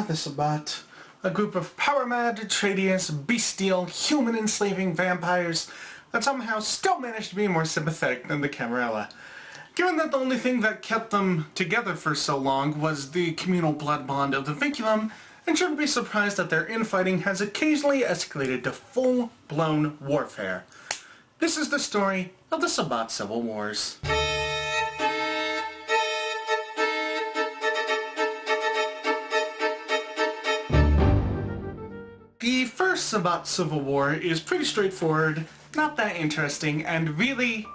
the Sabbat, a group of power-mad, traitorous, bestial, human-enslaving vampires that somehow still managed to be more sympathetic than the Camarilla. Given that the only thing that kept them together for so long was the communal blood bond of the vinculum, and shouldn't be surprised that their infighting has occasionally escalated to full-blown warfare. This is the story of the Sabbat Civil Wars. The first Sabbat Civil War is pretty straightforward, not that interesting, and really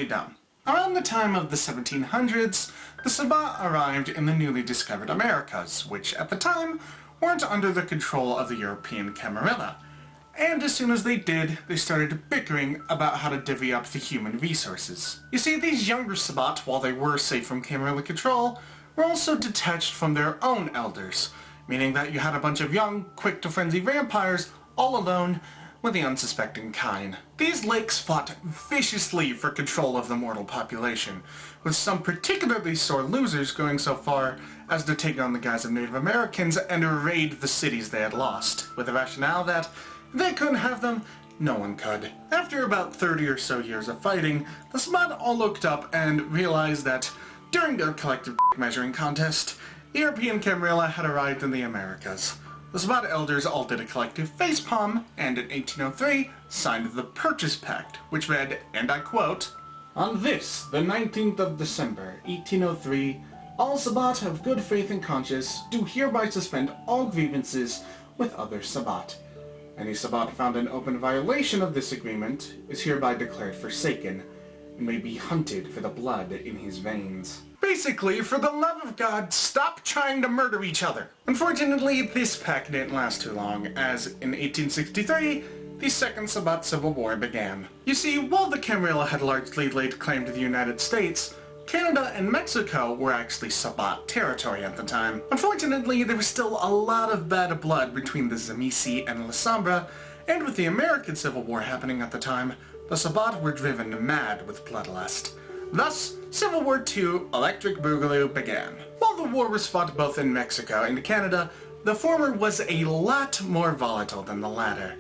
dumb. Around the time of the 1700s, the Sabbat arrived in the newly discovered Americas, which at the time weren't under the control of the European Camarilla. And as soon as they did, they started bickering about how to divvy up the human resources. You see, these younger Sabbat, while they were safe from Camarilla control, were also detached from their own elders, meaning that you had a bunch of young, quick-to-frenzy vampires all alone with the unsuspecting kine. These lakes fought viciously for control of the mortal population, with some particularly sore losers going so far as to take on the guise of Native Americans and raid the cities they had lost, with the rationale that if they couldn't have them, no one could. After about 30 or so years of fighting, the Sabbat all looked up and realized that during their collective measuring contest, the European Camarilla had arrived in the Americas. The Sabbat elders all did a collective facepalm, and in 1803 signed the Purchase Pact, which read, and I quote, "On this, the 19th of December, 1803, all Sabbat of good faith and conscience do hereby suspend all grievances with other Sabbat. Any Sabbat found in open violation of this agreement is hereby declared forsaken, and may be hunted for the blood in his veins." Basically, for the love of God, stop trying to murder each other. Unfortunately, this pact didn't last too long, as in 1863, the Second Sabbat Civil War began. You see, while the Camarilla had largely laid claim to the United States, Canada and Mexico were actually Sabbat territory at the time. Unfortunately, there was still a lot of bad blood between the Zamisi and La Sombra, and with the American Civil War happening at the time, the Sabbat were driven mad with bloodlust. Thus, Civil War II, Electric Boogaloo, began. While the war was fought both in Mexico and Canada, the former was a lot more volatile than the latter.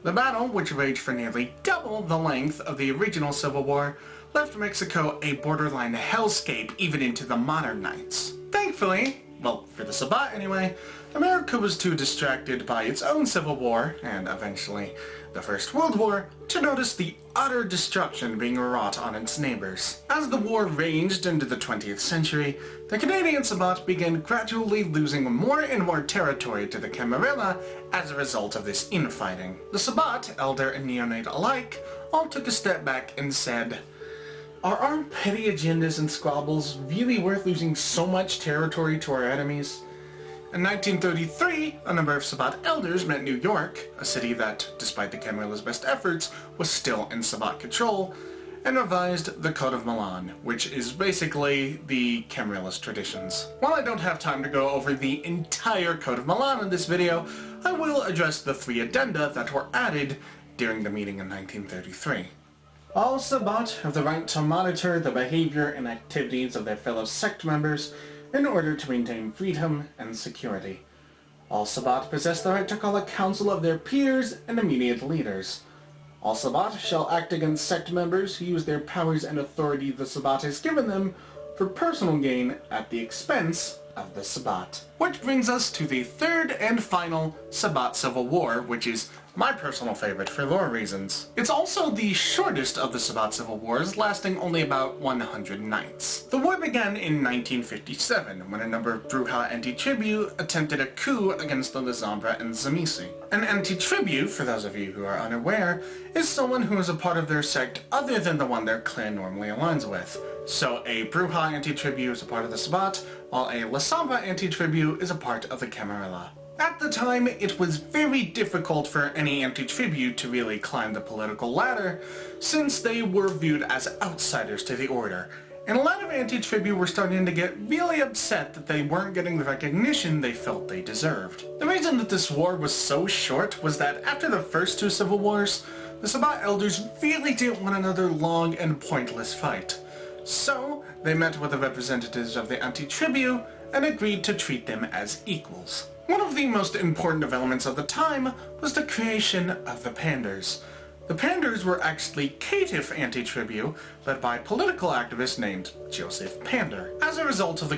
The battle, which raged for nearly double the length of the original Civil War, left Mexico a borderline hellscape even into the modern nights. Thankfully, well, for the Sabbat anyway, America was too distracted by its own Civil War, and eventually the First World War, to notice the utter destruction being wrought on its neighbors. As the war ranged into the 20th century, the Canadian Sabbat began gradually losing more and more territory to the Camarilla as a result of this infighting. The Sabbat, elder and neonate alike, all took a step back and said, "Are our petty agendas and squabbles really worth losing so much territory to our enemies?" In 1933, a number of Sabbat elders met New York, a city that, despite the Camarilla's best efforts, was still in Sabbat control, and revised the Code of Milan, which is basically the Camarilla's traditions. While I don't have time to go over the entire Code of Milan in this video, I will address the 3 addenda that were added during the meeting in 1933. All Sabbat have the right to monitor the behavior and activities of their fellow sect members in order to maintain freedom and security. All Sabbat possess the right to call a council of their peers and immediate leaders. All Sabbat shall act against sect members who use their powers and authority the Sabbat has given them for personal gain at the expense of the Sabbat. Which brings us to the third and final Sabbat Civil War, which is my personal favorite for lore reasons. It's also the shortest of the Sabbat Civil Wars, lasting only about 100 nights. The war began in 1957, when a number of Bruja anti-tribu attempted a coup against the La Sombra and Zamisi. An anti-tribu, for those of you who are unaware, is someone who is a part of their sect other than the one their clan normally aligns with. So a Bruja anti-tribu is a part of the Sabbat, while a La Sombra anti-tribu is a part of the Camarilla. At the time, it was very difficult for any anti-tribu to really climb the political ladder, since they were viewed as outsiders to the order, and a lot of anti-tribu were starting to get really upset that they weren't getting the recognition they felt they deserved. The reason that this war was so short was that after the first 2 civil wars, the Sabbat elders really didn't want another long and pointless fight. So, they met with the representatives of the anti-tribu and agreed to treat them as equals. One of the most important developments of the time was the creation of the Panders. The Panders were actually caitiff anti-tribu, led by a political activist named Joseph Pander. As a result of the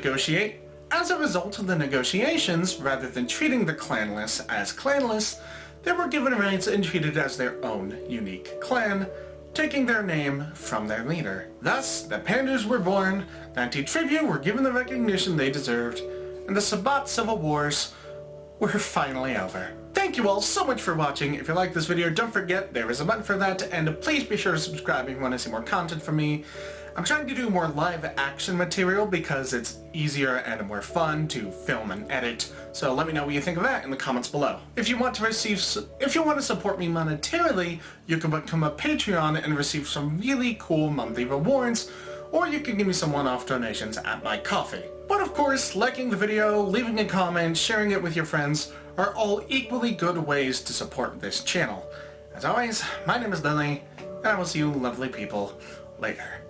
negotiations, rather than treating the clanless as clanless, they were given rights and treated as their own unique clan, taking their name from their leader. Thus, the Panders were born, the anti-tribu were given the recognition they deserved, and the Sabbat Civil Wars were finally over. Thank you all so much for watching. If you like this video, don't forget there is a button for that, and please be sure to subscribe if you want to see more content from me. I'm trying to do more live action material because it's easier and more fun to film and edit, so let me know what you think of that in the comments below. If you want to support me monetarily, you can become a Patreon and receive some really cool monthly rewards, or you can give me some one-off donations at my Ko-fi. But of course, liking the video, leaving a comment, sharing it with your friends are all equally good ways to support this channel. As always, my name is Lily, and I will see you lovely people later.